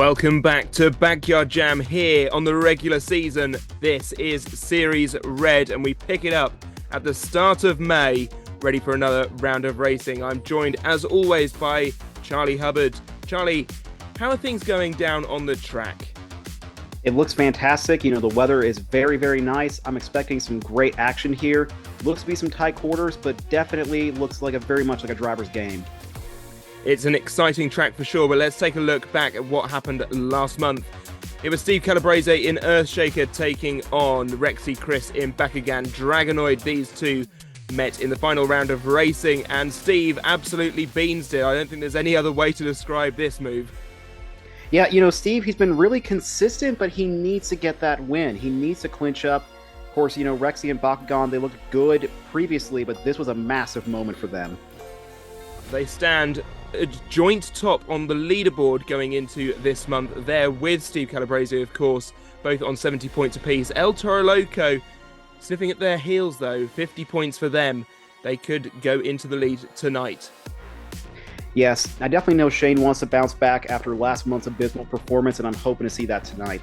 Welcome back to Backyard Jam here on the regular season. This is Series Red and we pick it up at the start of May, ready for another round of racing. I'm joined as always by Charlie Hubbard. Charlie, how are things going down on the track? It looks fantastic. You know, the weather is very, very nice. I'm expecting some great action here. Looks to be some tight quarters, but definitely looks like very much like a driver's game. It's an exciting track for sure, but let's take a look back at what happened last month. It was Steve Calabrese in Earthshaker taking on Rexy Chris in Bakugan Dragonoid. These two met in the final round of racing, and Steve absolutely beansed it. I don't think there's any other way to describe this move. Yeah, you know, Steve, he's been really consistent, but he needs to get that win. He needs to clinch up. Of course, you know, Rexy and Bakugan, they looked good previously, but this was a massive moment for them. They stand a joint top on the leaderboard going into this month. There with Steve Calabrese, of course, both on 70 points apiece. El Toro Loco sniffing at their heels, though. 50 points for them. They could go into the lead tonight. Yes, I definitely know Shane wants to bounce back after last month's abysmal performance, and I'm hoping to see that tonight.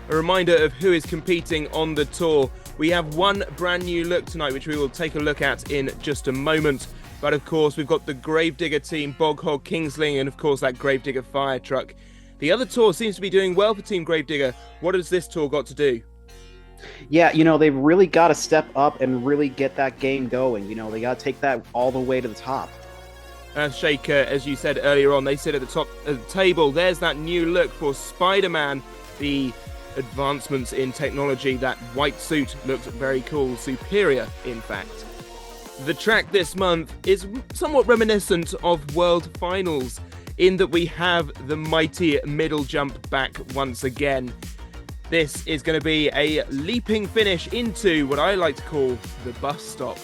A reminder of who is competing on the tour. We have one brand new look tonight, which we will take a look at in just a moment. But of course, we've got the Gravedigger team, Boghog, Kingsling, and of course that Gravedigger fire truck. The other tour seems to be doing well for Team Gravedigger. What has this tour got to do? Yeah, you know, they've really got to step up and really get that game going. You know, they got to take that all the way to the top. Earthshaker, as you said earlier on, they sit at the top of the table. There's that new look for Spider-Man. The advancements in technology, that white suit looks very cool, superior in fact. The track this month is somewhat reminiscent of World Finals in that we have the mighty middle jump back once again. This is going to be a leaping finish into what I like to call the bus stop.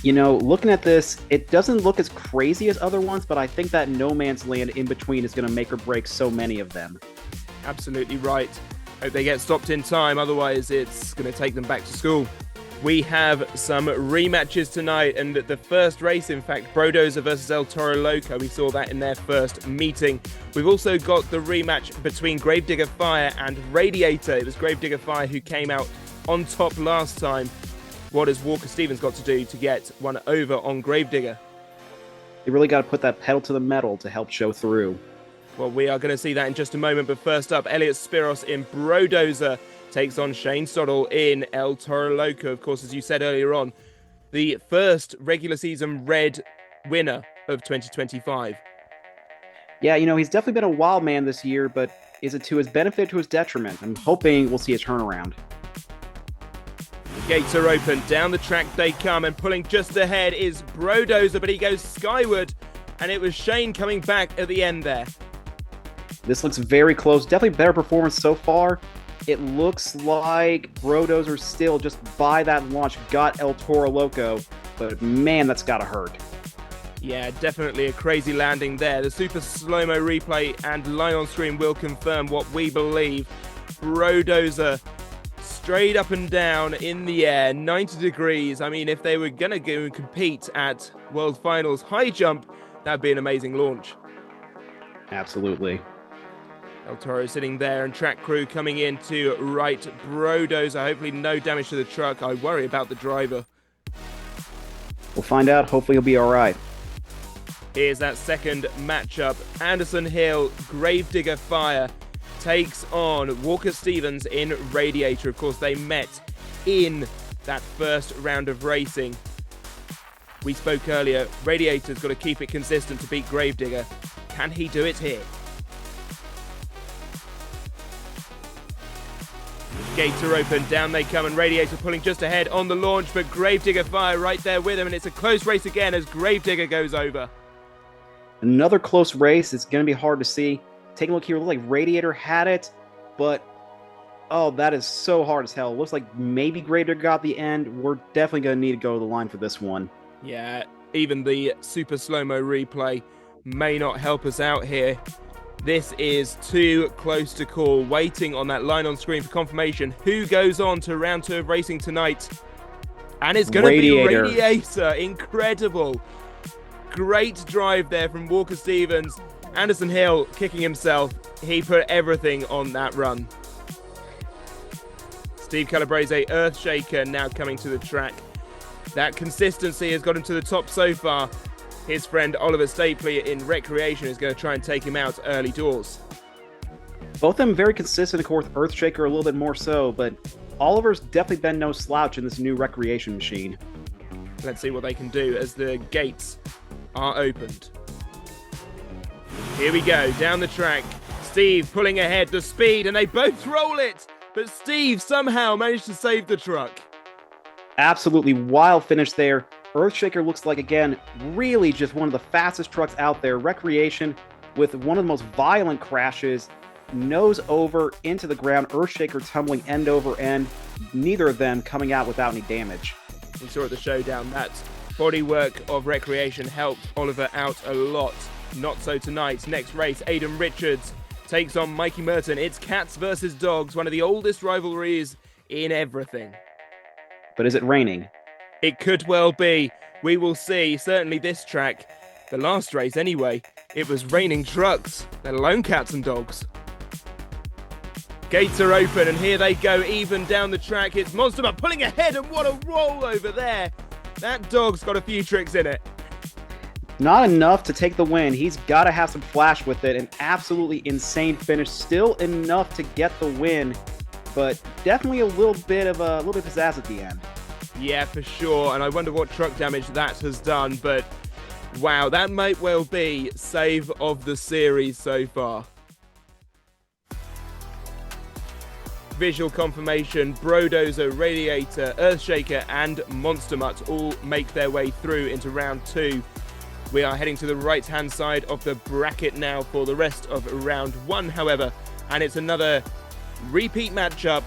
You know, looking at this, it doesn't look as crazy as other ones, but I think that no man's land in between is going to make or break so many of them. Absolutely right. Hope they get stopped in time, otherwise it's going to take them back to school. We have some rematches tonight, and the first race, in fact, Brodozer versus El Toro Loco. We saw that in their first meeting. We've also got the rematch between Gravedigger Fire and Radiator. It was Gravedigger Fire who came out on top last time. What has Walker Stevens got to do to get one over on Gravedigger? They really got to put that pedal to the metal to help show through. Well, we are going to see that in just a moment, but first up, Elliot Spiros in Brodozer takes on Shane Stoddle in El Toro Loco. Of course, as you said earlier on, the first regular season red winner of 2025. Yeah, you know, he's definitely been a wild man this year, but is it to his benefit, to his detriment? I'm hoping we'll see a turnaround. Gates are open, down the track they come, and pulling just ahead is Brodozer, but he goes skyward, and it was Shane coming back at the end there. This looks very close, definitely better performance so far. It looks like Brodozer still just by that launch got El Toro Loco, but man, that's gotta hurt. Yeah, definitely a crazy landing there. The super slow-mo replay and line on screen will confirm what we believe. Brodozer straight up and down in the air, 90 degrees. I mean, if they were going to go and compete at World Finals high jump, that'd be an amazing launch. Absolutely. El Toro sitting there and track crew coming in to right Brodozer. Hopefully no damage to the truck. I worry about the driver. We'll find out. Hopefully he'll be all right. Here's that second matchup. Anderson Hill, Gravedigger Fire takes on Walker Stevens in Radiator. Of course, they met in that first round of racing. We spoke earlier, Radiator's got to keep it consistent to beat Gravedigger. Can he do it here? Gates are open, down they come, and Radiator pulling just ahead on the launch, but Gravedigger Fire right there with him, and it's a close race again as Gravedigger goes over. Another close race. It's going to be hard to see. Take a look here. It looks like Radiator had it, but oh, that is so hard as hell. It looks like maybe Gravedigger got the end. We're definitely going to need to go to the line for this one. Yeah, even the super slow-mo replay may not help us out here. This is too close to call. Waiting on that line on screen for confirmation. Who goes on to round 2 of racing tonight? And it's going to be Radiator. Incredible. Great drive there from Walker Stevens. Anderson Hill kicking himself. He put everything on that run. Steve Calabrese, Earthshaker, now coming to the track. That consistency has got him to the top so far. His friend Oliver Stapley in Recreation is going to try and take him out early doors. Both of them very consistent, of course. Earthshaker a little bit more so, but Oliver's definitely been no slouch in this new Recreation machine. Let's see what they can do as the gates are opened. Here we go, down the track. Steve pulling ahead, the speed, and they both roll it. But Steve somehow managed to save the truck. Absolutely wild finish there. Earthshaker looks like, again, really just one of the fastest trucks out there. Recreation with one of the most violent crashes. Nose over into the ground. Earthshaker tumbling end over end. Neither of them coming out without any damage. We saw at the showdown that bodywork of Recreation helped Oliver out a lot. Not so tonight. Next race, Aidan Richards takes on Mikey Merton. It's cats versus dogs, one of the oldest rivalries in everything. But is it raining? It could well be. We will see. Certainly this track, the last race anyway, it was raining trucks, let alone cats and dogs. Gates are open and here they go, even down the track. It's Monsterman pulling ahead, and what a roll over there. That dog's got a few tricks in it. Not enough to take the win. He's got to have some flash with it. An absolutely insane finish. Still enough to get the win, but definitely a little bit of pizzazz at the end. Yeah, for sure. And I wonder what truck damage that has done. But wow, that might well be save of the series so far. Visual confirmation, Brodozer, Radiator, Earthshaker, and Monster Mutt all make their way through into round 2. We are heading to the right-hand side of the bracket now for the rest of round 1, however. And it's another repeat matchup,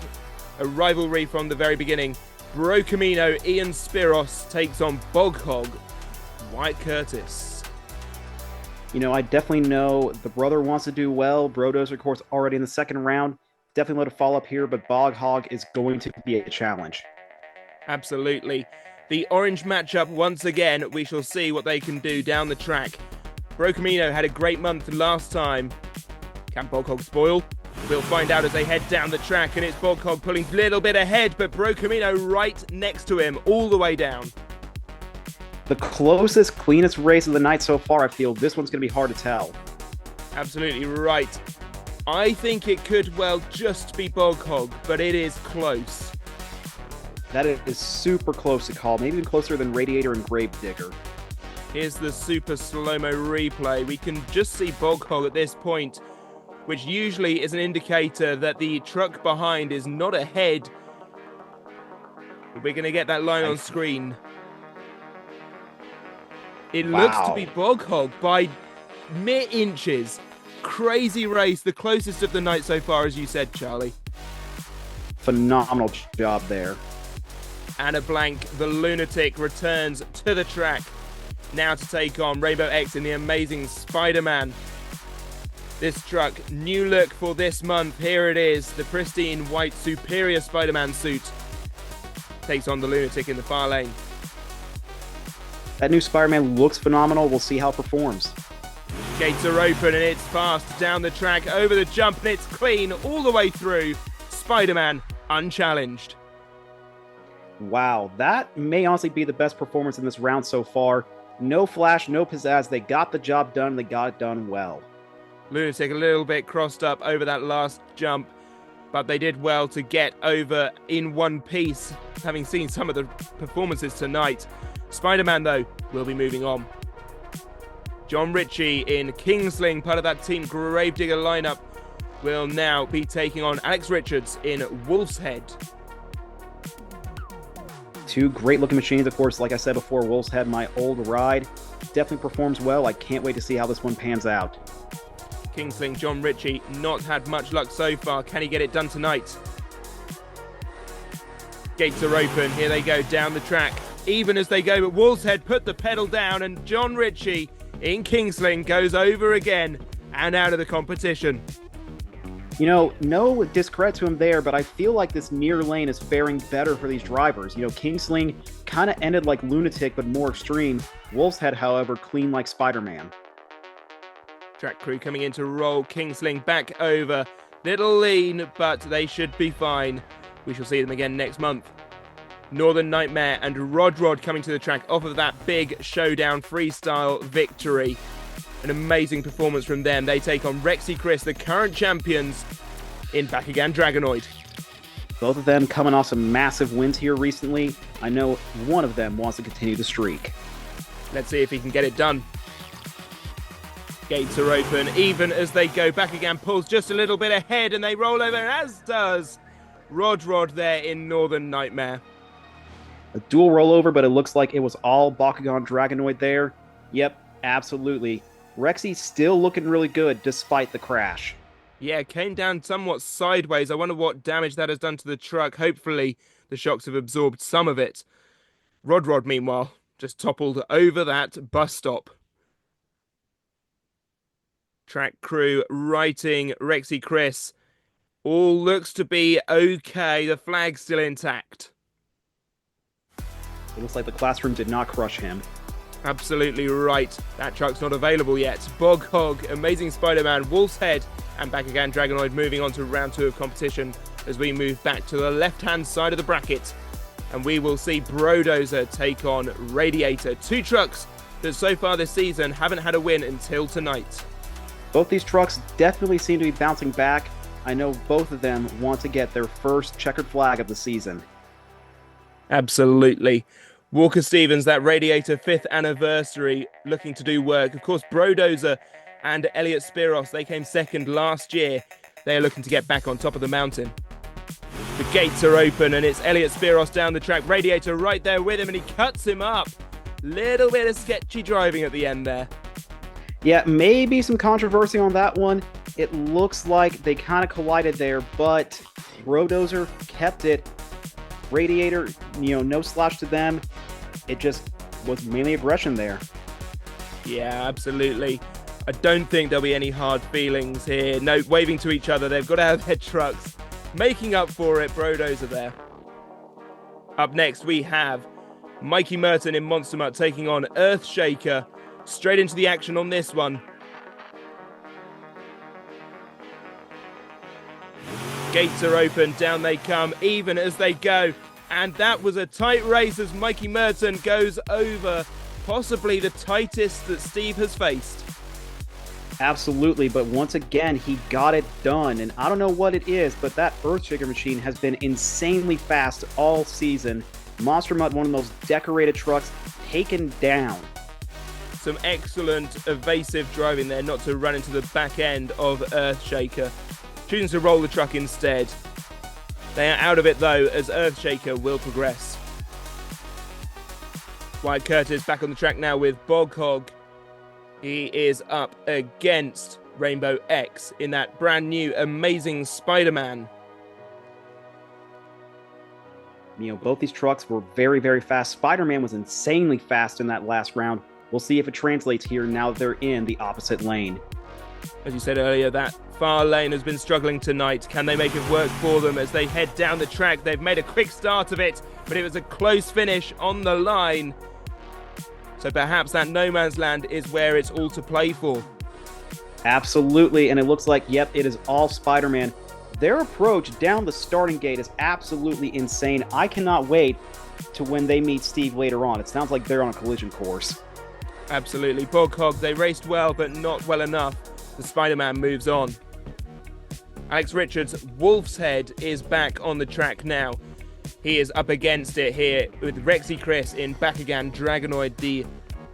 a rivalry from the very beginning. Bro Camino, Ian Spiros takes on Bog Hog, Wyatt Curtis. You know, I definitely know the brother wants to do well. Brodozer, of course, already in the second round. Definitely let it fall up here, but Bog Hog is going to be a challenge. Absolutely. The orange matchup once again. We shall see what they can do down the track. Bro Camino had a great month last time. Can Bog Hog spoil? We'll find out as they head down the track, and it's Bog Hog pulling a little bit ahead, but Bro Camino right next to him all the way down. The closest, cleanest race of the night so far, I feel. This one's going to be hard to tell. Absolutely right. I think it could well just be Bog Hog, but it is close. That is super close to call, maybe even closer than Radiator and Gravedigger. Here's the super slow-mo replay. We can just see Bog Hog at this point, which usually is an indicator that the truck behind is not ahead. We're going to get that line on screen. It looks to be Bog Hog by mere inches. Crazy race, the closest of the night so far, as you said, Charlie. Phenomenal job there. Anna Blank, the lunatic, returns to the track now to take on Rainbow X in the amazing Spider-Man. This truck, new look for this month. Here it is, the pristine white superior Spider-Man suit takes on the lunatic in the far lane. That new Spider-Man looks phenomenal. We'll see how it performs. Gates are open and it's fast down the track, over the jump, and it's clean all the way through. Spider-Man unchallenged. Wow, that may honestly be the best performance in this round so far. No flash, no pizzazz. They got the job done. They got it done well. Lunatic a little bit crossed up over that last jump, but they did well to get over in one piece, having seen some of the performances tonight. Spider-Man, though, will be moving on. John Ritchie in Kingsling, part of that Team Gravedigger lineup, will now be taking on Alex Richards in Wolf's Head. Two great-looking machines, of course. Like I said before, Wolf's Head, my old ride. Definitely performs well. I can't wait to see how this one pans out. Kingsling, John Ritchie, not had much luck so far. Can he get it done tonight? Gates are open. Here they go down the track. Even as they go, but Wolf's Head put the pedal down, and John Ritchie in Kingsling goes over again and out of the competition. You know, no discredit to him there, but I feel like this near lane is faring better for these drivers. You know, Kingsling kind of ended like Lunatic, but more extreme. Wolf's Head, however, clean like Spider-Man. Track crew coming in to roll Kingsling back over. Little lean, but they should be fine. We shall see them again next month. Northern Nightmare and Rod coming to the track off of that big showdown freestyle victory. An amazing performance from them. They take on Rexy Chris, the current champions, in Bakugan Dragonoid. Both of them coming off some massive wins here recently. I know one of them wants to continue the streak. Let's see if he can get it done. Gates are open, even as they go. Bakugan pulls just a little bit ahead, and they roll over, as does Rod there in Northern Nightmare. A dual rollover, but it looks like it was all Bakugan Dragonoid there. Yep, absolutely. Rexy still looking really good despite the crash. Yeah, came down somewhat sideways. I wonder what damage that has done to the truck. Hopefully, the shocks have absorbed some of it. Rod, meanwhile, just toppled over that bus stop. Track crew righting Rexy Chris. All looks to be okay. The flag's still intact. It looks like the classroom did not crush him. Absolutely right. That truck's not available yet. Bog Hog, Amazing Spider-Man, Wolf's Head, and Bakugan Dragonoid moving on to round 2 of competition as we move back to the left-hand side of the bracket. And we will see Brodozer take on Radiator. 2 trucks that so far this season haven't had a win until tonight. Both these trucks definitely seem to be bouncing back. I know both of them want to get their first checkered flag of the season. Absolutely. Walker Stevens, that Radiator 5th anniversary, looking to do work. Of course, Brodozer and Elliot Spiros, they came second last year. They are looking to get back on top of the mountain. The gates are open, and it's Elliot Spiros down the track. Radiator right there with him, and he cuts him up. Little bit of sketchy driving at the end there. Yeah, maybe some controversy on that one. It looks like they kind of collided there, but Brodozer kept it. Radiator, no slash to them. It just was mainly aggression there. Yeah, absolutely. I don't think there'll be any hard feelings here. No waving to each other. They've got to have their trucks making up for it. Brodozer there. Up next, we have Mikey Merton in Monster Mutt taking on Earthshaker. Straight into the action on this one. Gates are open, down they come, even as they go. And that was a tight race as Mikey Merton goes over possibly the tightest that Steve has faced. Absolutely, but once again, he got it done. And I don't know what it is, but that Earthshaker machine has been insanely fast all season. Monster Mutt, one of those decorated trucks, taken down. Some excellent evasive driving there not to run into the back end of Earthshaker. Choosing to roll the truck instead. They are out of it though, as Earthshaker will progress. Wyatt Curtis back on the track now with Bog Hog. He is up against Rainbow X in that brand new Amazing Spider-Man. Both these trucks were very, very fast. Spider-Man was insanely fast in that last round. We'll see if it translates here now that they're in the opposite lane. As you said earlier, that far lane has been struggling tonight. Can they make it work for them as they head down the track? They've made a quick start of it, but it was a close finish on the line. So perhaps that no man's land is where it's all to play for. Absolutely, and it looks like, yep, it is all Spider-Man. Their approach down the starting gate is absolutely insane. I cannot wait to when they meet Steve later on. It sounds like they're on a collision course. Absolutely. Bog Hog, they raced well, but not well enough. The Spider-Man moves on. Alex Richards' Wolf's Head is back on the track now. He is up against it here with Rexy Chris in Bakugan Dragonoid, the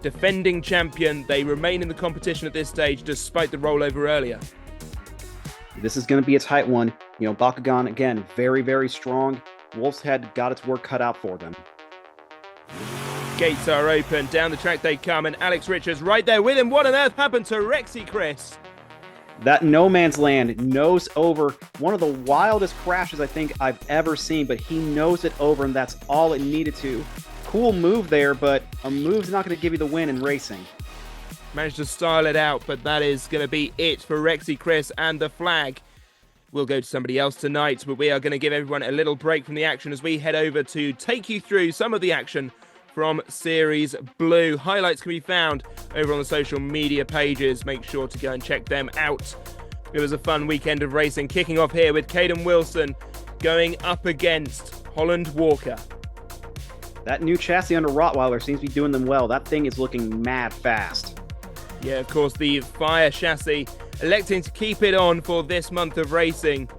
defending champion. They remain in the competition at this stage despite the rollover earlier. This is going to be a tight one. Bakugan, again, very, very strong. Wolf's Head got its work cut out for them. Gates are open, down the track they come, and Alex Richards right there with him. What on earth happened to Rexy Chris? That no man's land nose over. One of the wildest crashes I think I've ever seen, but he knows it over, and that's all it needed to. Cool move there, but a move's not going to give you the win in racing. Managed to style it out, but that is going to be it for Rexy Chris, and the flag will go to somebody else tonight, but we are going to give everyone a little break from the action as we head over to take you through some of the action from Series Blue. Highlights can be found over on the social media pages. Make sure to go and check them out. It was a fun weekend of racing, kicking off here with Caden Wilson going up against Holland Walker. That new chassis under Rottweiler seems to be doing them well. That thing is looking mad fast. Yeah, of course, the Fire chassis electing to keep it on for this month of racing.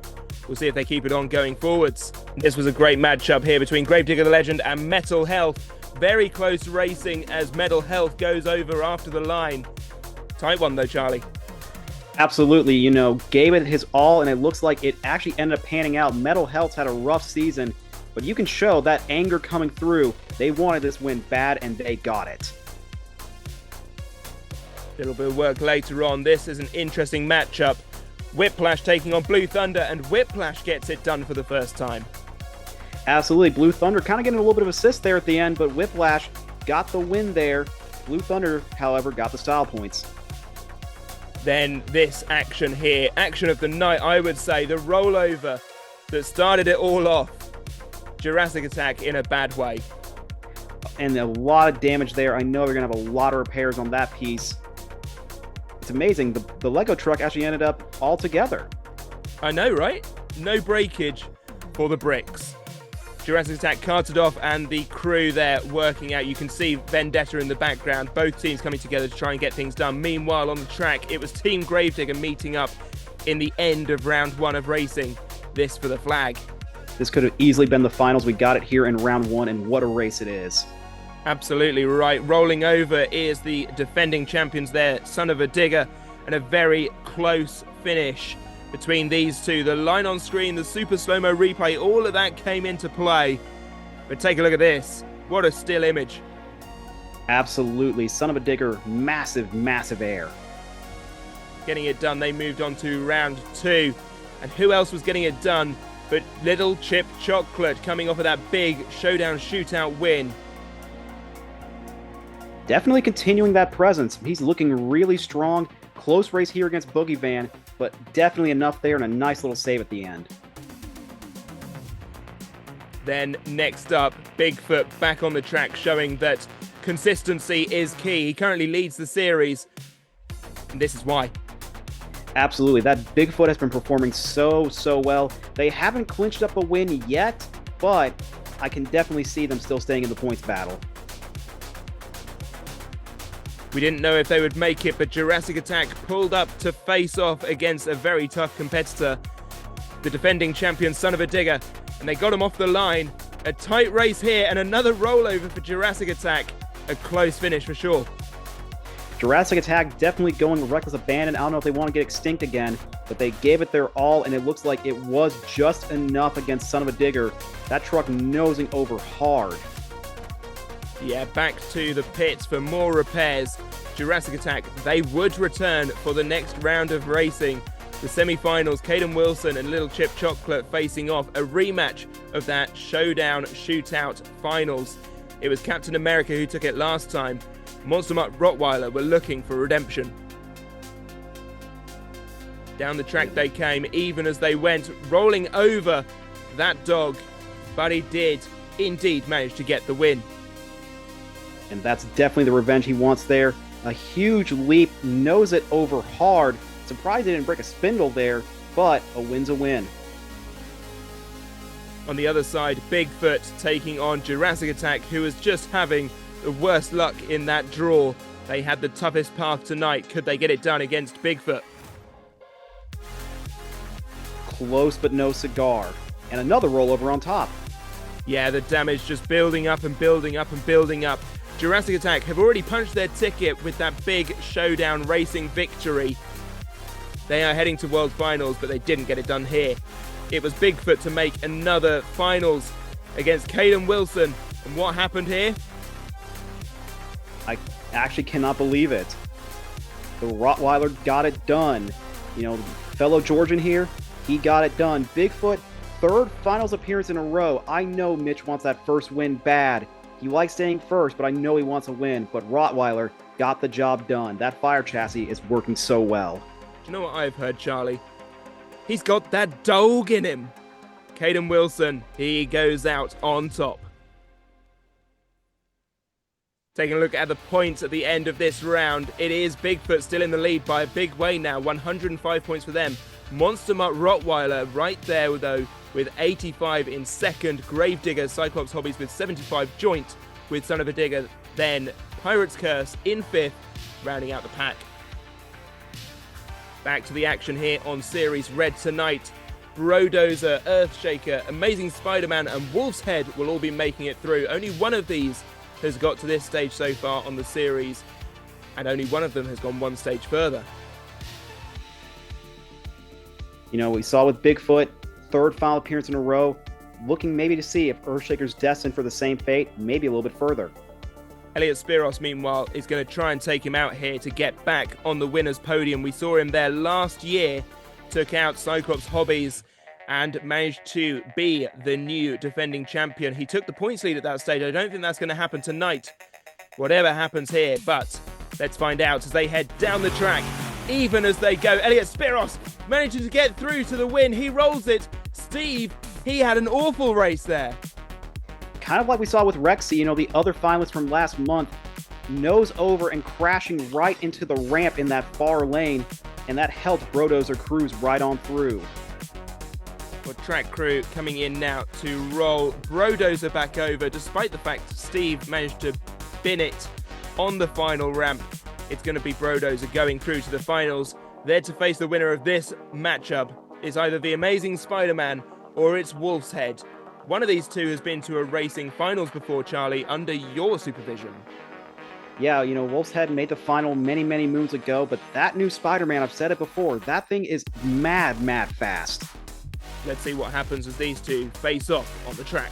We'll see if they keep it on going forwards. This was a great matchup here between Gravedigger the Legend and Metal Health. Very close racing as Metal Health goes over after the line. Tight one though, Charlie. Absolutely, gave it his all, and it looks like it actually ended up panning out. Metal Health's had a rough season, but you can show that anger coming through. They wanted this win bad, and they got it. Little bit of work later on. This is an interesting matchup. Whiplash taking on Blue Thunder, and Whiplash gets it done for the first time. Absolutely, Blue Thunder kind of getting a little bit of assist there at the end, but Whiplash got the win there. Blue Thunder, however, got the style points. Then this action here, action of the night, I would say, the rollover that started it all off. Jurassic Attack in a bad way. And a lot of damage there. I know they're going to have a lot of repairs on that piece. It's amazing. The Lego truck actually ended up all together. I know, right? No breakage for the bricks. Jurassic Attack carted off, and the crew there working out. You can see Vendetta in the background. Both teams coming together to try and get things done. Meanwhile, on the track, it was Team Gravedigger meeting up in the end of round 1 of racing. This for the flag. This could have easily been the finals. We got it here in round 1, and what a race it is. Absolutely right. Rolling over is the defending champions there, Son of a Digger, and a very close finish between these two. The line on screen, the super slow-mo replay, all of that came into play. But take a look at this. What a still image. Absolutely. Son of a Digger, massive, massive air. Getting it done, they moved on to round 2. And who else was getting it done but Little Chip Chocolate, coming off of that big showdown shootout win. Definitely continuing that presence. He's looking really strong. Close race here against Boogie Van, but definitely enough there and a nice little save at the end. Then next up, Bigfoot back on the track, showing that consistency is key. He currently leads the series, and this is why. Absolutely. That Bigfoot has been performing so well. They haven't clinched up a win yet, but I can definitely see them still staying in the points battle. We didn't know if they would make it, but Jurassic Attack pulled up to face off against a very tough competitor, the defending champion Son of a Digger, and they got him off the line. A tight race here and another rollover for Jurassic Attack. A close finish for sure. Jurassic Attack definitely going reckless abandon. I don't know if they want to get extinct again, but they gave it their all, and it looks like it was just enough against Son of a Digger. That truck nosing over hard. Yeah, back to the pits for more repairs. Jurassic Attack, they would return for the next round of racing. The semi-finals, Caden Wilson and Little Chip Chocolate facing off, a rematch of that showdown shootout finals. It was Captain America who took it last time. Monster Mutt Rottweiler were looking for redemption. Down the track they came, even as they went, rolling over that dog, but he did indeed manage to get the win. And that's definitely the revenge he wants there. A huge leap, nose it over hard. Surprised they didn't break a spindle there, but a win's a win. On the other side, Bigfoot taking on Jurassic Attack, who was just having the worst luck in that draw. They had the toughest path tonight. Could they get it done against Bigfoot? Close but no cigar. And another rollover on top. Yeah, the damage just building up and building up and building up. Jurassic Attack have already punched their ticket with that big showdown racing victory. They are heading to World Finals, but they didn't get it done here. It was Bigfoot to make another finals against Caden Wilson. And what happened here? I actually cannot believe it. The Rottweiler got it done. Fellow Georgian here, he got it done. Bigfoot, third finals appearance in a row. I know Mitch wants that first win bad. He likes staying first, but I know he wants a win. But Rottweiler got the job done. That fire chassis is working so well. Do you know what I've heard, Charlie? He's got that dog in him. Caden Wilson, he goes out on top. Taking a look at the points at the end of this round, it is Bigfoot still in the lead by a big way now, 105 points for them. Monster Mutt Rottweiler right there though with 85 in second, Gravedigger Cyclops Hobbies with 75, joint with Son of a Digger, then Pirate's Curse in fifth, rounding out the pack. Back to the action here on Series Red tonight. Brodozer, Earthshaker, Amazing Spider-Man and Wolf's Head will all be making it through. Only one of these has got to this stage so far on the series, and only one of them has gone one stage further. You know, we saw with Bigfoot, third final appearance in a row, looking maybe to see if Earthshaker's destined for the same fate, maybe a little bit further. Elliot Spiros, meanwhile, is going to try and take him out here to get back on the winner's podium. We saw him there last year, took out Cyclops Hobbies and managed to be the new defending champion. He took the points lead at that stage. I don't think that's going to happen tonight, whatever happens here, but let's find out as they head down the track. Even as they go, Elliot Spiros manages to get through to the win. He rolls it. Steve, he had an awful race there. Kind of like we saw with Rexy, you know, the other finalist from last month, nose over and crashing right into the ramp in that far lane, and that helped Brodozer cruise right on through. Well, track crew coming in now to roll Brodozer back over, despite the fact Steve managed to bin it on the final ramp. It's going to be Brodozer going through to the finals. There to face the winner of this matchup is either the Amazing Spider-Man or it's Wolf's Head. One of these two has been to a racing finals before, Charlie, under your supervision. Yeah, you know, Wolf's Head made the final many, many moons ago, but that new Spider-Man, I've said it before, that thing is mad fast. Let's see what happens as these two face off on the track.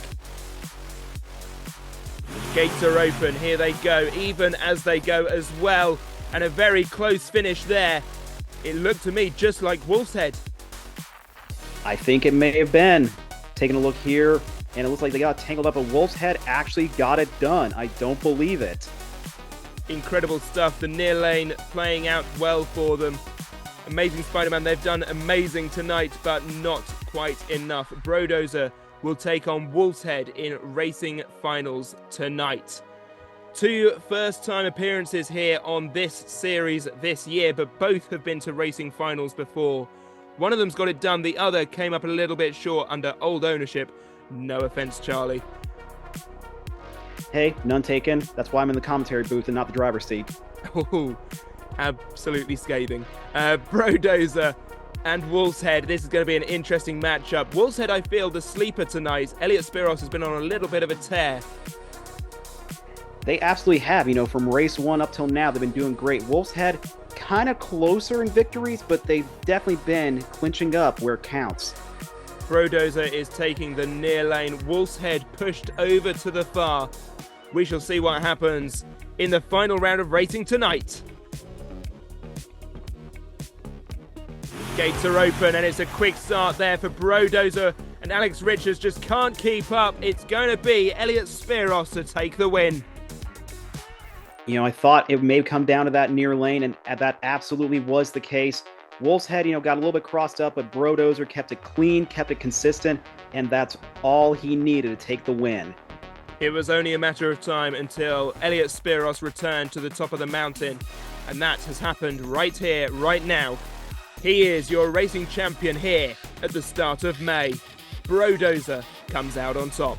Gates are open, here they go, even as they go as well, and a very close finish there. It looked to me just like Wolf's Head. I think it may have been. Taking a look here, and it looks like they got tangled up, but Wolf's Head actually got it done. I don't believe it. Incredible stuff, the near lane playing out well for them. Amazing Spider-Man, they've done amazing tonight, but not quite enough. Brodozer will take on Wolf's Head in racing finals tonight. Two first-time appearances here on this series this year, but both have been to racing finals before. One of them's got it done, the other came up a little bit short under old ownership. No offense, Charlie. Hey, none taken. That's why I'm in the commentary booth and not the driver's seat. Oh, absolutely scathing. Brodozer and Wolf's Head. This is going to be an interesting matchup. Wolf's Head, I feel, the sleeper tonight. Elliot Spiros has been on a little bit of a tear. They absolutely have. You know, from race one up till now, they've been doing great. Wolf's Head, kind of closer in victories, but they've definitely been clinching up where it counts. Brodozer is taking the near lane. Wolf's Head pushed over to the far. We shall see what happens in the final round of racing tonight. Gates are open and it's a quick start there for Brodozer, and Alex Richards just can't keep up. It's going to be Elliot Spiros to take the win. You know, I thought it may come down to that near lane, and that absolutely was the case. Wolf's Head, you know, got a little bit crossed up, but Brodozer kept it clean, kept it consistent, and that's all he needed to take the win. It was only a matter of time until Elliot Spiros returned to the top of the mountain, and that has happened right here, right now. He is your racing champion here at the start of May. Brodozer comes out on top.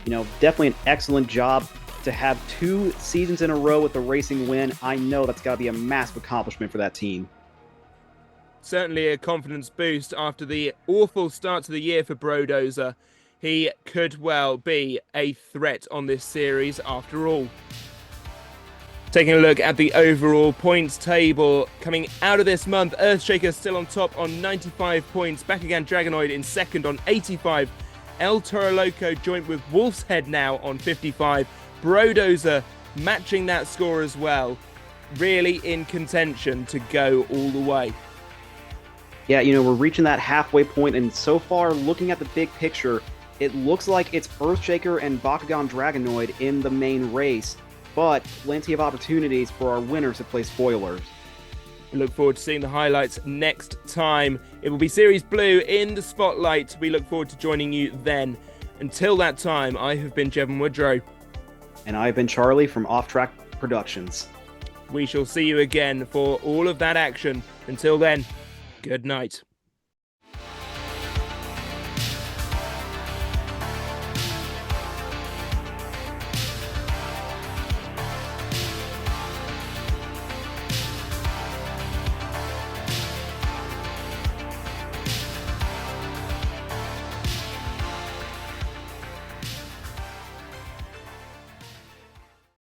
You know, definitely an excellent job to have 2 seasons in a row with a racing win. I know that's got to be a massive accomplishment for that team. Certainly a confidence boost after the awful start to the year for Brodozer. He could well be a threat on this series after all. Taking a look at the overall points table coming out of this month, Earthshaker still on top on 95 points, Bakugan Dragonoid in second on 85, El Toro Loco joint with Wolf's Head now on 55, Brodozer matching that score as well, really in contention to go all the way. Yeah, you know, we're reaching that halfway point, and so far, looking at the big picture, it looks like it's Earthshaker and Bakugan Dragonoid in the main race, but plenty of opportunities for our winners to play spoilers. We look forward to seeing the highlights next time. It will be Series Blue in the spotlight. We look forward to joining you then. Until that time, I have been Jevon Woodrow. And I've been Charlie from Off Track Productions. We shall see you again for all of that action. Until then, good night.